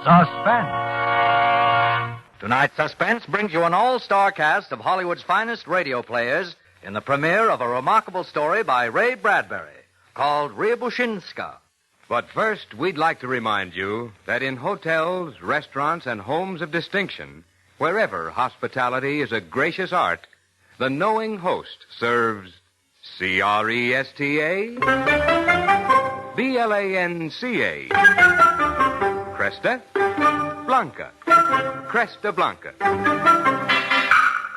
Suspense. Tonight's Suspense brings you an all-star cast of Hollywood's finest radio players in the premiere of a remarkable story by Ray Bradbury called Riabouchinska. But first, we'd like to remind you that in hotels, restaurants, and homes of distinction, wherever hospitality is a gracious art, the knowing host serves Cresta Blanca. Cresta Blanca. Cresta Blanca.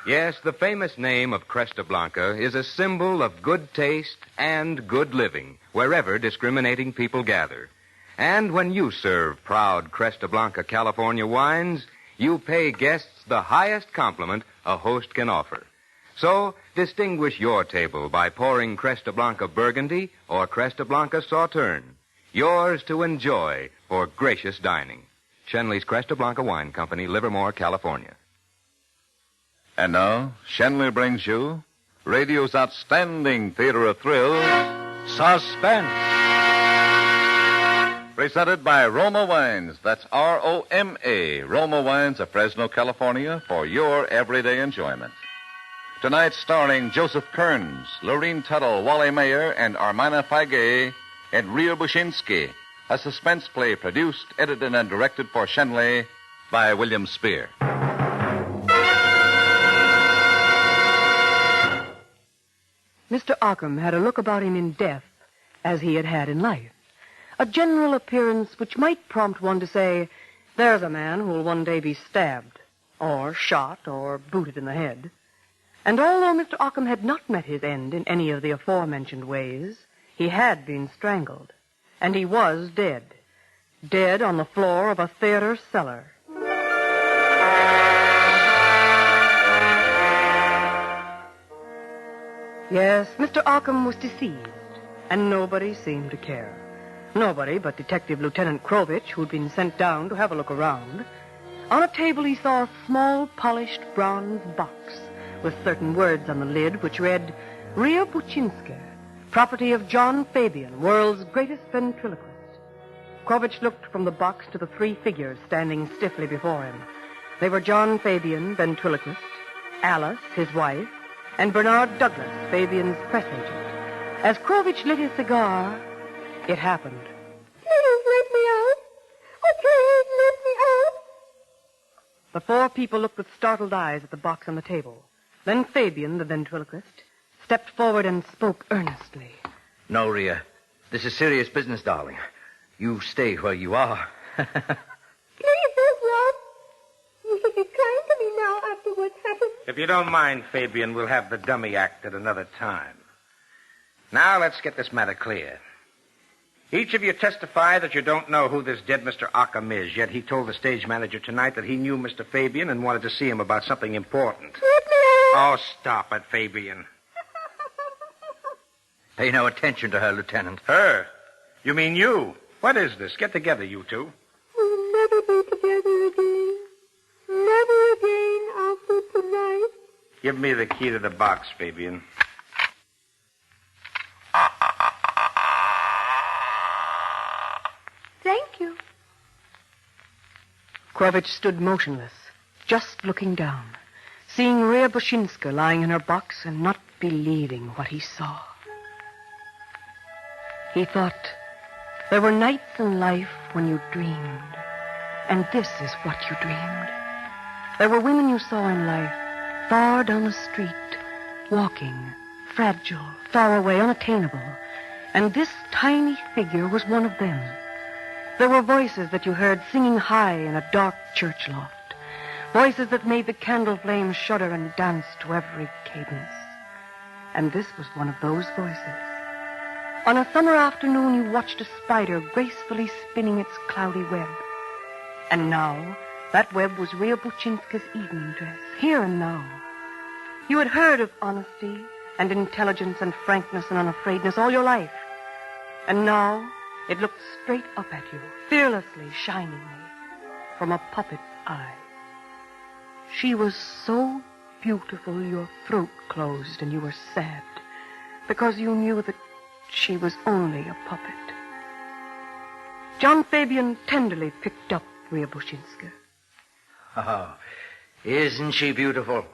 Yes, the famous name of Cresta Blanca is a symbol of good taste and good living wherever discriminating people gather. And when you serve proud Cresta Blanca California wines, you pay guests the highest compliment a host can offer. So, distinguish your table by pouring Cresta Blanca Burgundy or Cresta Blanca Sauterne. Yours to enjoy for gracious dining. Shenley's Cresta Blanca Wine Company, Livermore, California. And now, Shenley brings you radio's outstanding theater of thrills, Suspense. Presented by Roma Wines. That's R-O-M-A. Roma Wines of Fresno, California, for your everyday enjoyment. Tonight, starring Joseph Kearns, Lorene Tuttle, Wally Mayer, and Armina Faye in Riabouchinska, a suspense play produced, edited, and directed for Shenley by William Spear. Mr. Ockham had a look about him in death as he had had in life. A general appearance which might prompt one to say, there's a man who will one day be stabbed, or shot, or booted in the head. And although Mr. Ockham had not met his end in any of the aforementioned ways, he had been strangled. And he was dead. Dead on the floor of a theater cellar. Yes, Mr. Ockham was deceived, and nobody seemed to care. Nobody but Detective Lieutenant Krovich, who'd been sent down to have a look around. On a table he saw a small, polished bronze box with certain words on the lid which read, Riabouchinska, property of John Fabian, world's greatest ventriloquist. Krovich looked from the box to the three figures standing stiffly before him. They were John Fabian, ventriloquist, Alice, his wife, and Bernard Douglas, Fabian's press agent. As Krovich lit his cigar, it happened. Please let me out. Oh, please let me out. The four people looked with startled eyes at the box on the table. Then Fabian, the ventriloquist, stepped forward and spoke earnestly. No, Ria. This is serious business, darling. You stay where you are. Please don't laugh. You should be kind to me now after what's happened. If you don't mind, Fabian, we'll have the dummy act at another time. Now, let's get this matter clear. Each of you testify that you don't know who this dead Mr. Ockham is, yet he told the stage manager tonight that he knew Mr. Fabian and wanted to see him about something important. Let me out. Oh, stop it, Fabian. Pay no attention to her, Lieutenant. Her? You mean you? What is this? Get together, you two. We'll never be together again. Never again after tonight. Give me the key to the box, Fabian. Thank you. Krovich stood motionless, just looking down, seeing Riabouchinska lying in her box and not believing what he saw. He thought, there were nights in life when you dreamed, and this is what you dreamed. There were women you saw in life, far down the street, walking, fragile, far away, unattainable, and this tiny figure was one of them. There were voices that you heard singing high in a dark church loft, voices that made the candle flames shudder and dance to every cadence. And this was one of those voices. On a summer afternoon, you watched a spider gracefully spinning its cloudy web. And now, that web was Riabouchinska's evening dress, here and now. You had heard of honesty and intelligence and frankness and unafraidness all your life. And now, it looked straight up at you, fearlessly, shiningly, from a puppet's eye. She was so beautiful your throat closed and you were sad, because you knew that she was only a puppet. John Fabian tenderly picked up Riabouchinska. Oh, isn't she beautiful?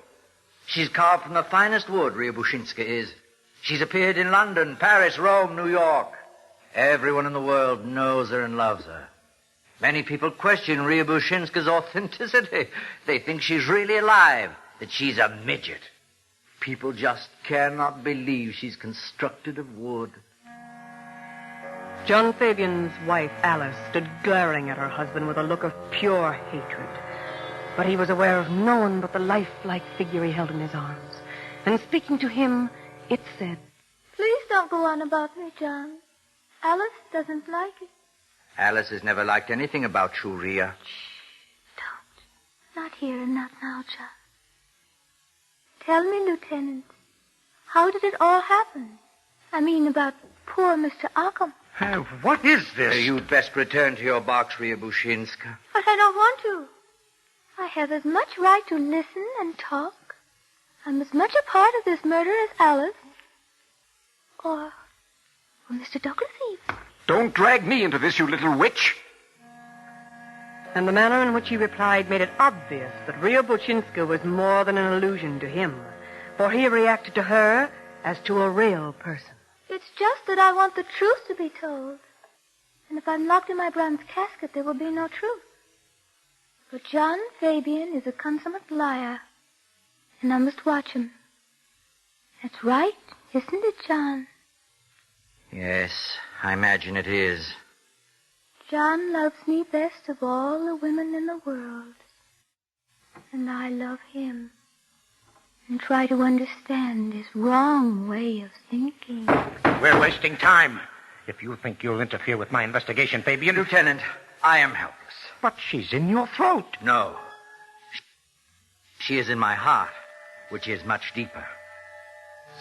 She's carved from the finest wood, Riabouchinska is. She's appeared in London, Paris, Rome, New York. Everyone in the world knows her and loves her. Many people question Riabouchinska's authenticity. They think she's really alive, that she's a midget. People just cannot believe she's constructed of wood. John Fabian's wife, Alice, stood glaring at her husband with a look of pure hatred. But he was aware of no one but the lifelike figure he held in his arms. And speaking to him, it said, Please don't go on about me, John. Alice doesn't like it. Alice has never liked anything about you, Ria. Don't. Not here and not now, John. Tell me, Lieutenant, how did it all happen? I mean, about poor Mr. Ockham. What is this? You'd best return to your box, Riabouchinska. But I don't want to. I have as much right to listen and talk. I'm as much a part of this murder as Alice. Or Mr. Douglas even. Don't drag me into this, you little witch. And the manner in which he replied made it obvious that Riabouchinska was more than an illusion to him, for he reacted to her as to a real person. It's just that I want the truth to be told. And if I'm locked in my bronze casket, there will be no truth. But John Fabian is a consummate liar, and I must watch him. That's right, isn't it, John? Yes, I imagine it is. John loves me best of all the women in the world. And I love him. And try to understand his wrong way of thinking. We're wasting time. If you think you'll interfere with my investigation, Fabian... Lieutenant, I am helpless. But she's in your throat. No. She is in my heart, which is much deeper.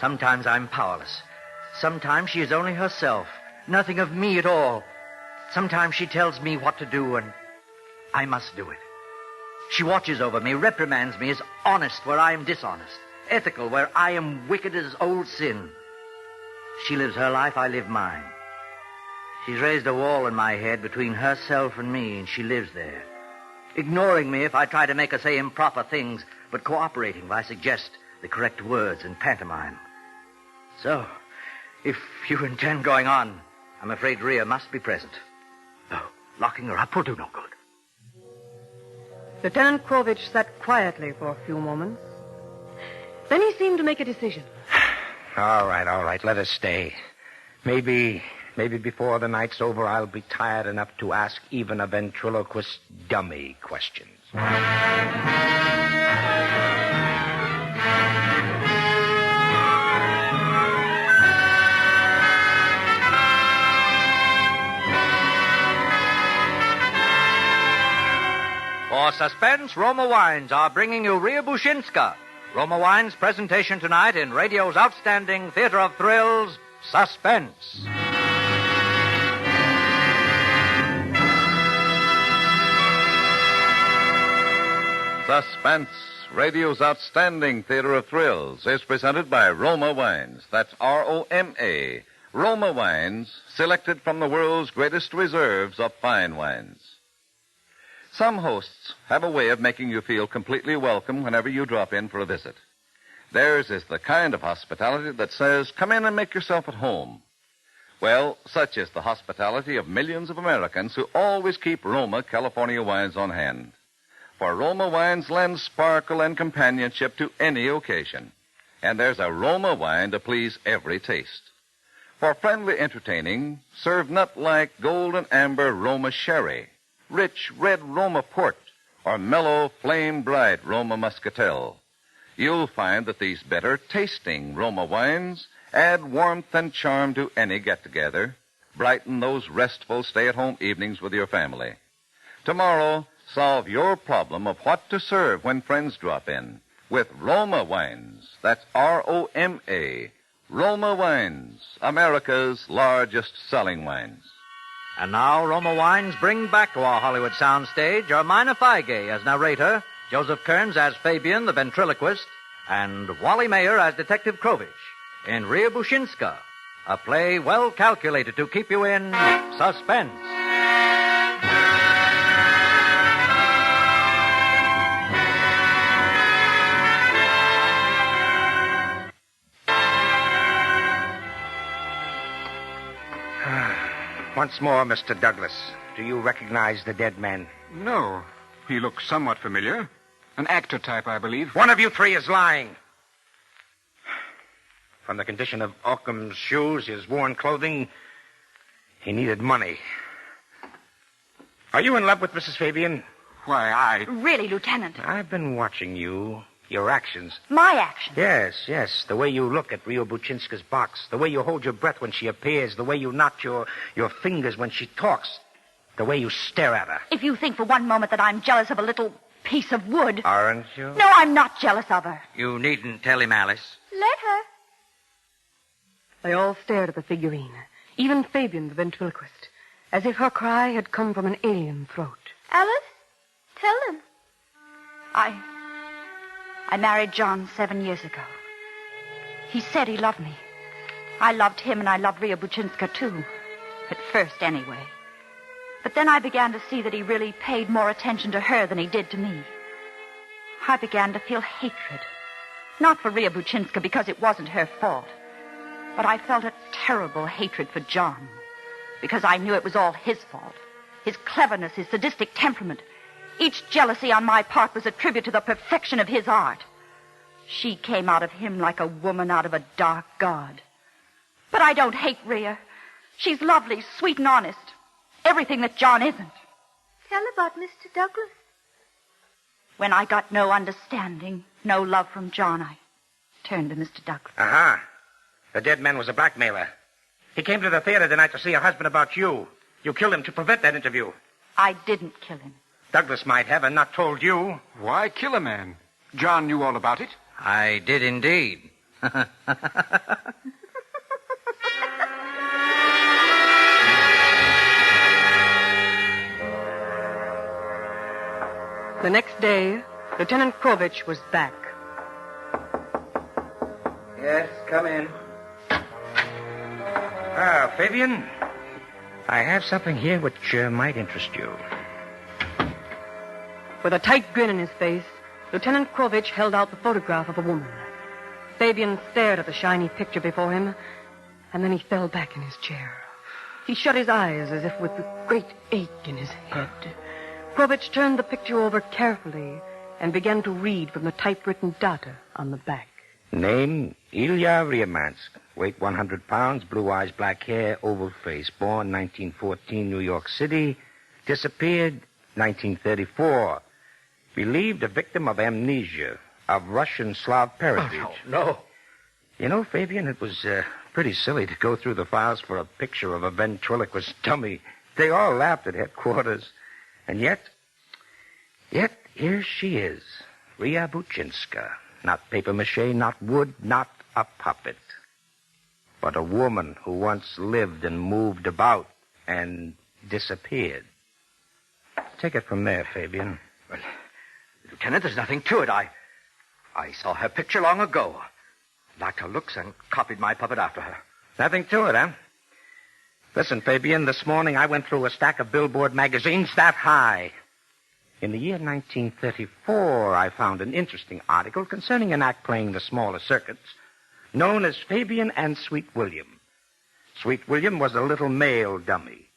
Sometimes I'm powerless. Sometimes she is only herself. Nothing of me at all. Sometimes she tells me what to do, and I must do it. She watches over me, reprimands me, is honest where I am dishonest, ethical where I am wicked as old sin. She lives her life, I live mine. She's raised a wall in my head between herself and me, and she lives there, ignoring me if I try to make her say improper things, but cooperating if I suggest the correct words in pantomime. So, if you intend going on, I'm afraid Ria must be present. No, locking her up will do no good. Lieutenant Krovich sat quietly for a few moments. Then he seemed to make a decision. All right. Let us stay. Maybe before the night's over, I'll be tired enough to ask even a ventriloquist dummy questions. For Suspense, Roma Wines are bringing you Riabouchinska. Roma Wines' presentation tonight in radio's outstanding theater of thrills, Suspense. Suspense, radio's outstanding theater of thrills, is presented by Roma Wines. That's R-O-M-A. Roma Wines, selected from the world's greatest reserves of fine wines. Some hosts have a way of making you feel completely welcome whenever you drop in for a visit. Theirs is the kind of hospitality that says, come in and make yourself at home. Well, such is the hospitality of millions of Americans who always keep Roma California wines on hand. For Roma wines lend sparkle and companionship to any occasion. And there's a Roma wine to please every taste. For friendly entertaining, serve nut-like golden amber Roma sherry, rich red Roma port, or mellow flame-bright Roma muscatel. You'll find that these better-tasting Roma wines add warmth and charm to any get-together, brighten those restful stay-at-home evenings with your family. Tomorrow, solve your problem of what to serve when friends drop in with Roma wines. That's R-O-M-A. Roma Wines, America's largest selling wines. And now Roma Wines bring back to our Hollywood soundstage Ermina Feige as narrator, Joseph Kearns as Fabian the ventriloquist, and Wally Mayer as Detective Krovich in Riabouchinska, a play well calculated to keep you in suspense. Once more, Mr. Douglas, do you recognize the dead man? No. He looks somewhat familiar. An actor type, I believe. One of you three is lying. From the condition of Occam's shoes, his worn clothing, he needed money. Are you in love with Mrs. Fabian? Why, Really, Lieutenant? I've been watching you, your actions. My actions? Yes. The way you look at Riabouchinska's box, the way you hold your breath when she appears, the way you knot your fingers when she talks, the way you stare at her. If you think for one moment that I'm jealous of a little piece of wood... Aren't you? No, I'm not jealous of her. You needn't tell him, Alice. Let her. They all stared at the figurine, even Fabian, the ventriloquist, as if her cry had come from an alien throat. Alice, tell him. I married John 7 years ago. He said he loved me. I loved him, and I loved Riabouchinska, too. At first, anyway. But then I began to see that he really paid more attention to her than he did to me. I began to feel hatred. Not for Riabouchinska, because it wasn't her fault. But I felt a terrible hatred for John, because I knew it was all his fault. His cleverness, his sadistic temperament. Each jealousy on my part was a tribute to the perfection of his art. She came out of him like a woman out of a dark god. But I don't hate Rhea. She's lovely, sweet, and honest. Everything that John isn't. Tell about Mr. Douglas. When I got no understanding, no love from John, I turned to Mr. Douglas. Aha. The dead man was a blackmailer. He came to the theater tonight to see her husband about you. You killed him to prevent that interview. I didn't kill him. Douglas might have and not told you. Why kill a man? John knew all about it. I did indeed. The next day, Lieutenant Krovich was back. Yes, come in. Fabian, I have something here which might interest you. With a tight grin on his face, Lieutenant Krovich held out the photograph of a woman. Fabian stared at the shiny picture before him, and then he fell back in his chair. He shut his eyes as if with a great ache in his head. Krovich turned the picture over carefully and began to read from the typewritten data on the back. Name, Ilya Riamansk. Weight 100 pounds, blue eyes, black hair, oval face. Born 1914, New York City. Disappeared 1934. Believed a victim of amnesia, of Russian Slav parentage. Oh, no. You know, Fabian, it was pretty silly to go through the files for a picture of a ventriloquist dummy. They all laughed at headquarters. And yet, here she is, Riabouchinska. Not papier-mâché, not wood, not a puppet. But a woman who once lived and moved about and disappeared. Take it from there, Fabian. Well, Lieutenant, there's nothing to it. I saw her picture long ago. Liked her looks and copied my puppet after her. Nothing to it, huh? Listen, Fabian, this morning I went through a stack of Billboard magazines that high. In the year 1934, I found an interesting article concerning an act playing the smaller circuits, known as Fabian and Sweet William. Sweet William was a little male dummy.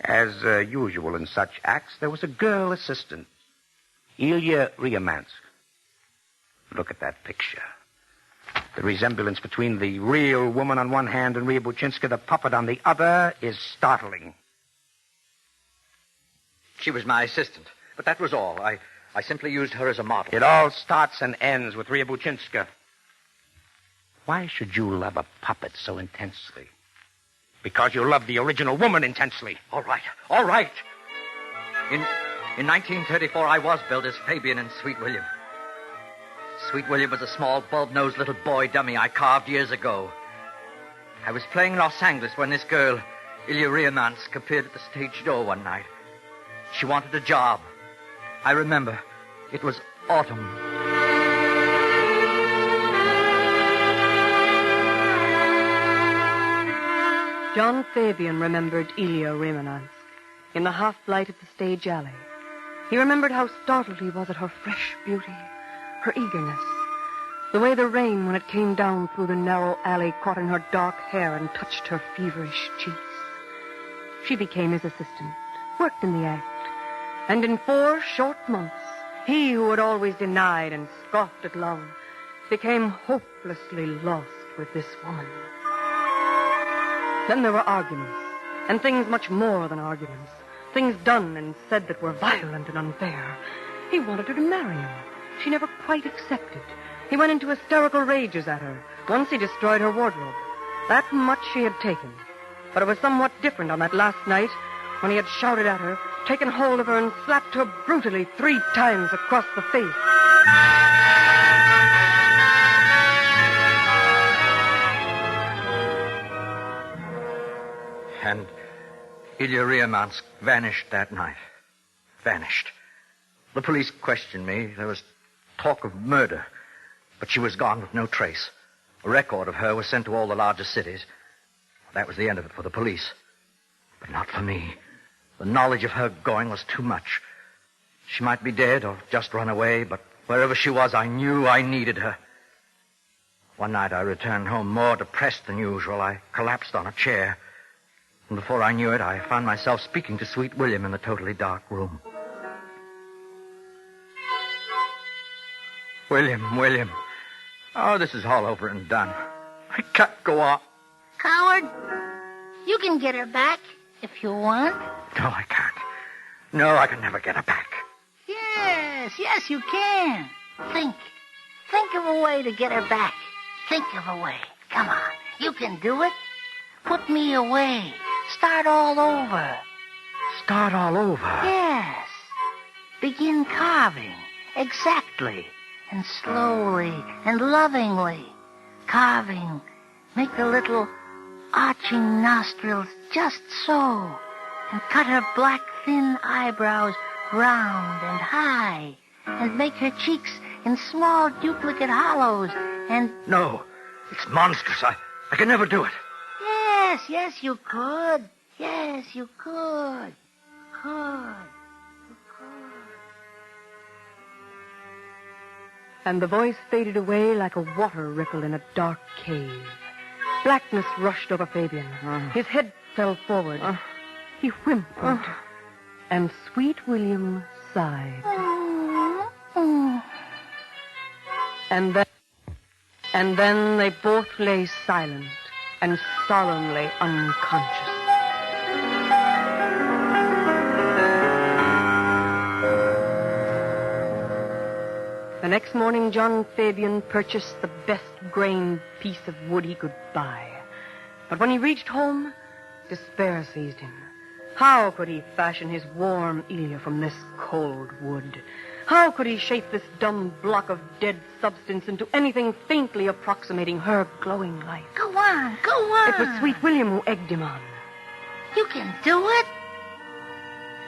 As usual in such acts, there was a girl assistant, Ilya Riamansk. Look at that picture. The resemblance between the real woman on one hand and Riabouchinska, the puppet, on the other, is startling. She was my assistant, but that was all. I simply used her as a model. It all starts and ends with Riabouchinska. Why should you love a puppet so intensely? Because you love the original woman intensely. All right. In 1934, I was billed as Fabian and Sweet William. Sweet William was a small, bulb-nosed little boy dummy I carved years ago. I was playing Los Angeles when this girl, Ilya Riamansk, appeared at the stage door one night. She wanted a job. I remember. It was autumn. John Fabian remembered Ilya Riamansk in the half light of the stage alley. He remembered how startled he was at her fresh beauty, her eagerness, the way the rain, when it came down through the narrow alley, caught in her dark hair and touched her feverish cheeks. she became his assistant, worked in the act. And in 4 short months, he who had always denied and scoffed at love became hopelessly lost with this woman. Then there were arguments, and things much more than arguments. Things done and said that were violent and unfair. He wanted her to marry him. She never quite accepted. He went into hysterical rages at her. Once he destroyed her wardrobe. That much she had taken. But it was somewhat different on that last night when he had shouted at her, taken hold of her, and slapped her brutally 3 times across the face. And Ilya Riabouchinska vanished that night. Vanished. The police questioned me. There was talk of murder. But she was gone with no trace. A record of her was sent to all the larger cities. That was the end of it for the police. But not for me. The knowledge of her going was too much. She might be dead or just run away, but wherever she was, I knew I needed her. One night I returned home more depressed than usual. I collapsed on a chair. And before I knew it, I found myself speaking to Sweet William in the totally dark room. William. Oh, this is all over and done. I can't go on. Coward, you can get her back if you want. No, I can't. No, I can never get her back. Yes, you can. Think of a way to get her back. Think of a way. Come on, you can do it. Put me away. Start all over. Start all over? Yes. Begin carving. Exactly. And slowly and lovingly. Carving. Make the little arching nostrils just so. And cut her black, thin eyebrows round and high. And make her cheeks in small duplicate hollows. And... No, it's monstrous. I can never do it. Yes, you could. Yes, you could. And the voice faded away like a water ripple in a dark cave. Blackness rushed over Fabian. His head fell forward. He whimpered. And Sweet William sighed. And then they both lay silent and solemnly unconscious. The next morning, John Fabian purchased the best grained piece of wood he could buy. But when he reached home, despair seized him. How could he fashion his warm Ilya from this cold wood? How could he shape this dumb block of dead substance into anything faintly approximating her glowing life? Go on. It was Sweet William who egged him on. You can do it.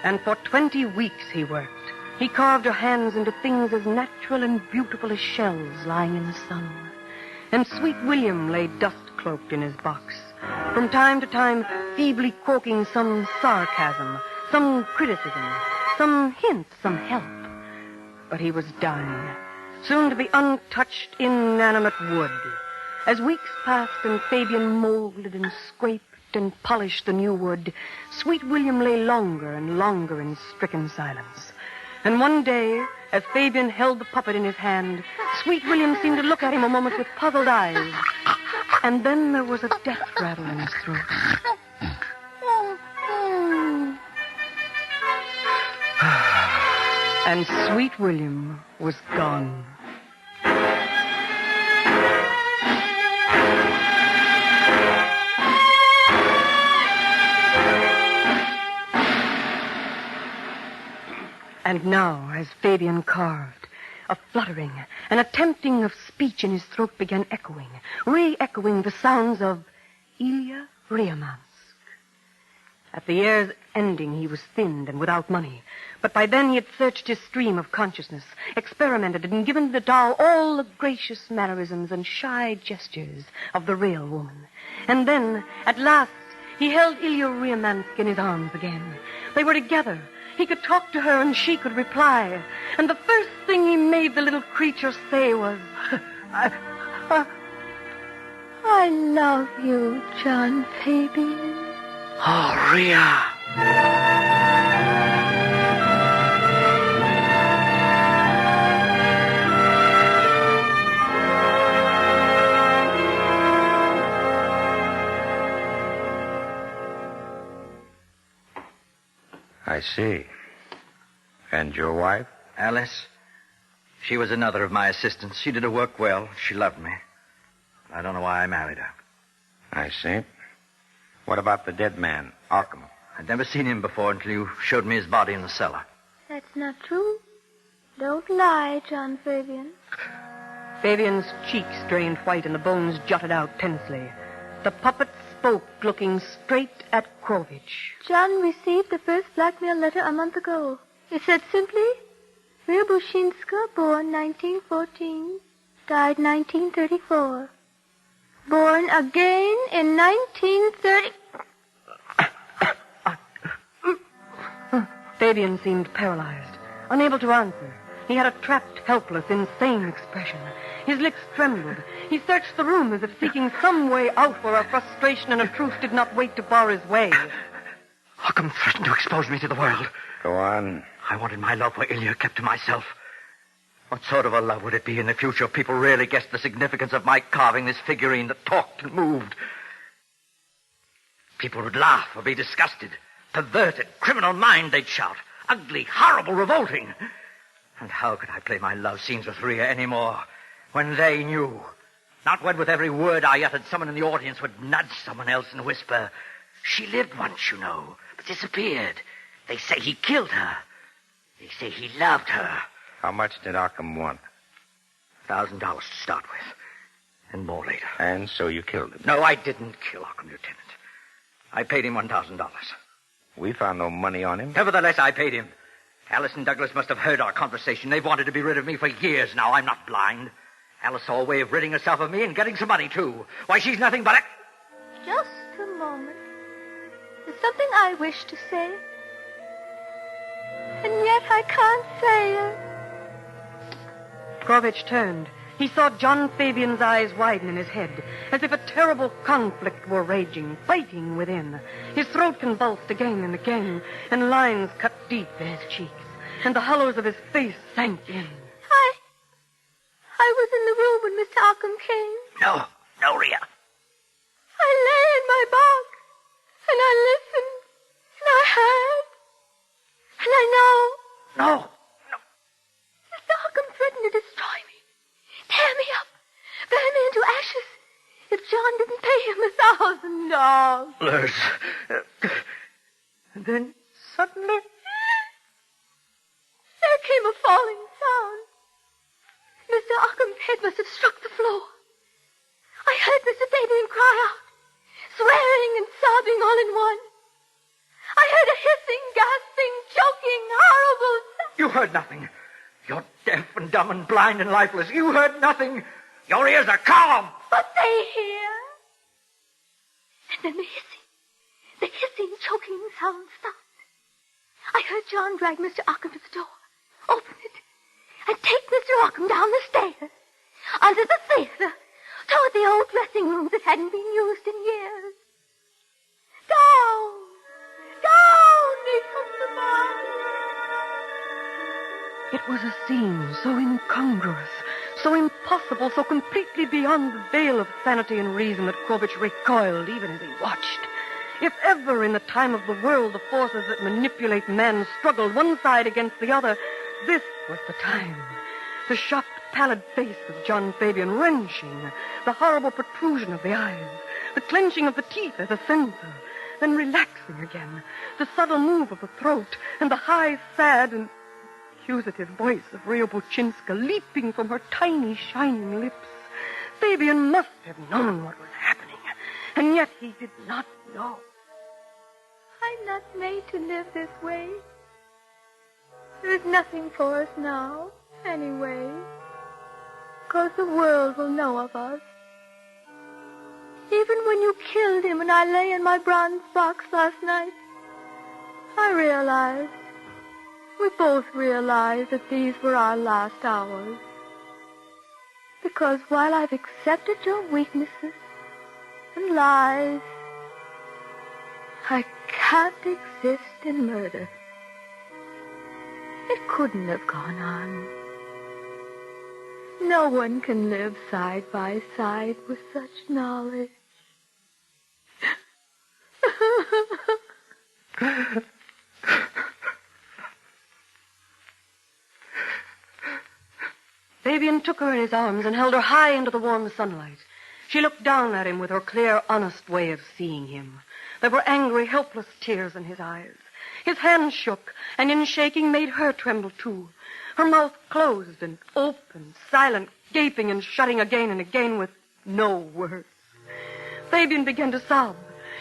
And for 20 weeks he worked. He carved her hands into things as natural and beautiful as shells lying in the sun. And Sweet William lay dust-cloaked in his box, from time to time feebly croaking some sarcasm, some criticism, some hint, some help. But he was dying, soon to be untouched, inanimate wood. As weeks passed and Fabian molded and scraped and polished the new wood, Sweet William lay longer and longer in stricken silence. And one day, as Fabian held the puppet in his hand, Sweet William seemed to look at him a moment with puzzled eyes. And then there was a death rattle in his throat. And Sweet William was gone. And now, as Fabian carved, a fluttering, an attempting of speech in his throat began echoing, re-echoing the sounds of Ilya Riabouchinska. At the year's ending, he was thinned and without money. But by then he had searched his stream of consciousness, experimented and given the doll all the gracious mannerisms and shy gestures of the real woman. And then, at last, he held Ilya Riabouchinska in his arms again. They were together. He could talk to her and she could reply. And the first thing he made the little creature say was, I love you, John Fabian. Oh, Ria. I see. And your wife? Alice, she was another of my assistants. She did her work well. She loved me. I don't know why I married her. I see. What about the dead man, Arkham? I'd never seen him before until you showed me his body in the cellar. That's not true. Don't lie, John Fabian. Fabian's cheeks drained white and the bones jutted out tensely. The puppet spoke, looking straight at Krovich. John received the first blackmail letter a month ago. It said simply, Riabouchinska, born 1914, died 1934. Born again in 1930... Fabian seemed paralyzed, unable to answer. He had a trapped, helpless, insane expression. His lips trembled. He searched the room as if seeking some way out where a frustration and a truth did not wait to bar his way. Occam threatened to expose me to the world. Go on. I wanted my love for Ilya kept to myself. What sort of a love would it be in the future if people really guessed the significance of my carving this figurine that talked and moved? People would laugh or be disgusted. Perverted, criminal mind, they'd shout. Ugly, horrible, revolting. And how could I play my love scenes with Ria anymore when they knew? Not when with every word I uttered, someone in the audience would nudge someone else and whisper, "She lived once, you know, but disappeared. They say he killed her. They say he loved her." How much did Arkham want? $1,000 to start with. And more later. And so you killed him. No, I didn't kill Arkham, Lieutenant. I paid him $1,000. We found no money on him. Nevertheless, I paid him. Alice and Douglas must have heard our conversation. They've wanted to be rid of me for years now. I'm not blind. Alice saw a way of ridding herself of me and getting some money, too. Why, she's nothing but a... Just a moment. There's something I wish to say. And yet I can't say it. Krovich turned. He saw John Fabian's eyes widen in his head, as if a terrible conflict were raging, fighting within. His throat convulsed again and again, and lines cut deep in his cheeks, and the hollows of his face sank in. I was in the room when Mr. Arkham came. No, Ria. I lay in my box, and I listened, and I heard, and I know. No. Mr. Arkham threatened to destroy me, tear me up, burn me into ashes, if John didn't pay him $1,000. Liz. And then suddenly... There came a falling sound. Mr. Ockham's head must have struck the floor. I heard Mr. Fabian cry out, swearing and sobbing all in one. I heard a hissing, gasping, choking, horrible sound. You heard nothing. You're deaf and dumb and blind and lifeless. You heard nothing. Your ears are calm. But they hear. And then the hissing, choking sound stopped. I heard John drag Mr. Occam to the door, open it, and take Mr. Occam down the stairs, under the theater, toward the old dressing room that hadn't been used in years. Down they took the body. It was a scene so incongruous, so impossible, so completely beyond the veil of sanity and reason that Krovich recoiled even as he watched. If ever in the time of the world the forces that manipulate men struggled one side against the other, this was the time. The shocked, pallid face of John Fabian wrenching, the horrible protrusion of the eyes, the clenching of the teeth as a censor, then relaxing again, the subtle move of the throat, and the high, sad, and accusative voice of Riabouchinska leaping from her tiny, shining lips. Fabian must have known what was happening, and yet he did not know. I'm not made to live this way. There's nothing for us now, anyway, 'cause the world will know of us. Even when you killed him and I lay in my bronze box last night, I realized, we both realized that these were our last hours. Because while I've accepted your weaknesses and lies, I can't exist in murder. It couldn't have gone on. No one can live side by side with such knowledge. Fabian took her in his arms and held her high into the warm sunlight. She looked down at him with her clear, honest way of seeing him. There were angry, helpless tears in his eyes. His hand shook, and in shaking made her tremble too. Her mouth closed and open, silent, gaping and shutting again and again with no words. Fabian began to sob.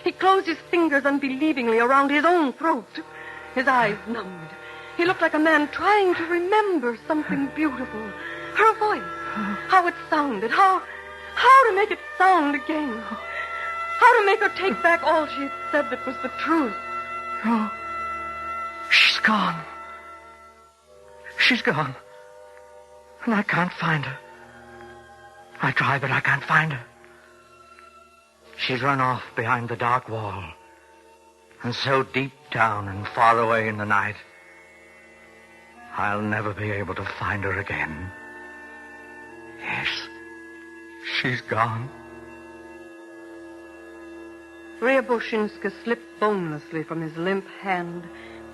He closed his fingers unbelievingly around his own throat. His eyes numbed. He looked like a man trying to remember something beautiful. Her voice, how it sounded, how to make it sound again. How to make her take back all she had said that was the truth. Oh, she's gone. She's gone. And I can't find her. I try, but I can't find her. She's run off behind the dark wall. And so deep down and far away in the night, I'll never be able to find her again. Yes, she's gone. Riabouchinska slipped bonelessly from his limp hand,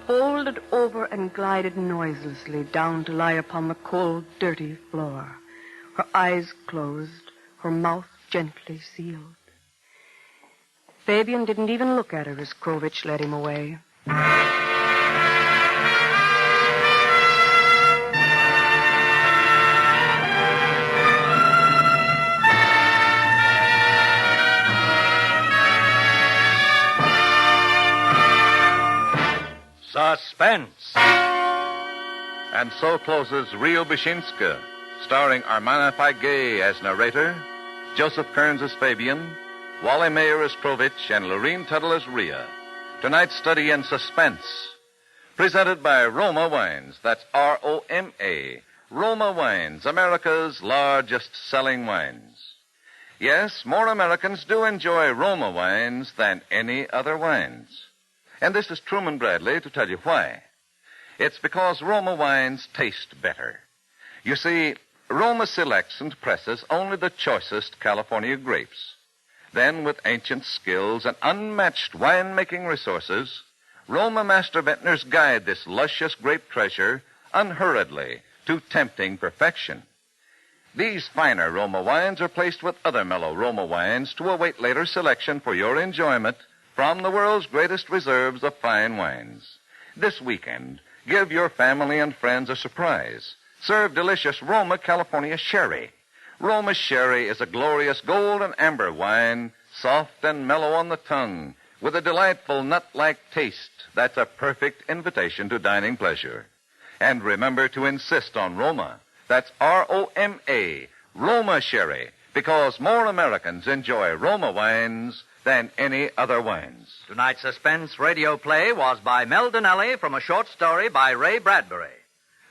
folded over and glided noiselessly down to lie upon the cold, dirty floor, her eyes closed, her mouth gently sealed. Fabian didn't even look at her as Krovich led him away. Suspense. And so closes Riabouchinska, starring Armana Pagay as narrator, Joseph Kearns as Fabian, Wally Mayer as Krovich, and Lorene Tuttle as Rhea. Tonight's study in suspense. Presented by Roma Wines. That's R-O-M-A. Roma Wines, America's largest selling wines. Yes, more Americans do enjoy Roma wines than any other wines. And this is Truman Bradley to tell you why. It's because Roma wines taste better. You see, Roma selects and presses only the choicest California grapes. Then, with ancient skills and unmatched winemaking resources, Roma master vintners guide this luscious grape treasure unhurriedly to tempting perfection. These finer Roma wines are placed with other mellow Roma wines to await later selection for your enjoyment from the world's greatest reserves of fine wines. This weekend, give your family and friends a surprise. Serve delicious Roma California Sherry. Roma Sherry is a glorious gold and amber wine, soft and mellow on the tongue, with a delightful nut-like taste that's a perfect invitation to dining pleasure. And remember to insist on Roma. That's R-O-M-A, Roma Sherry, because more Americans enjoy Roma wines than any other wines. Tonight's Suspense radio play was by Mel Donnelly from a short story by Ray Bradbury.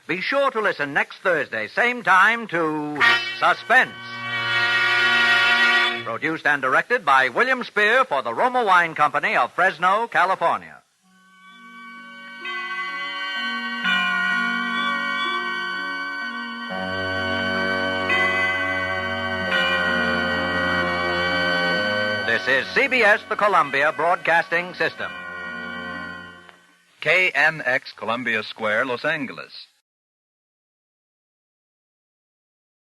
Be sure to listen next Thursday, same time, to Suspense. Produced and directed by William Spear for the Roma Wine Company of Fresno, California. This is CBS, the Columbia Broadcasting System. KNX Columbia Square, Los Angeles.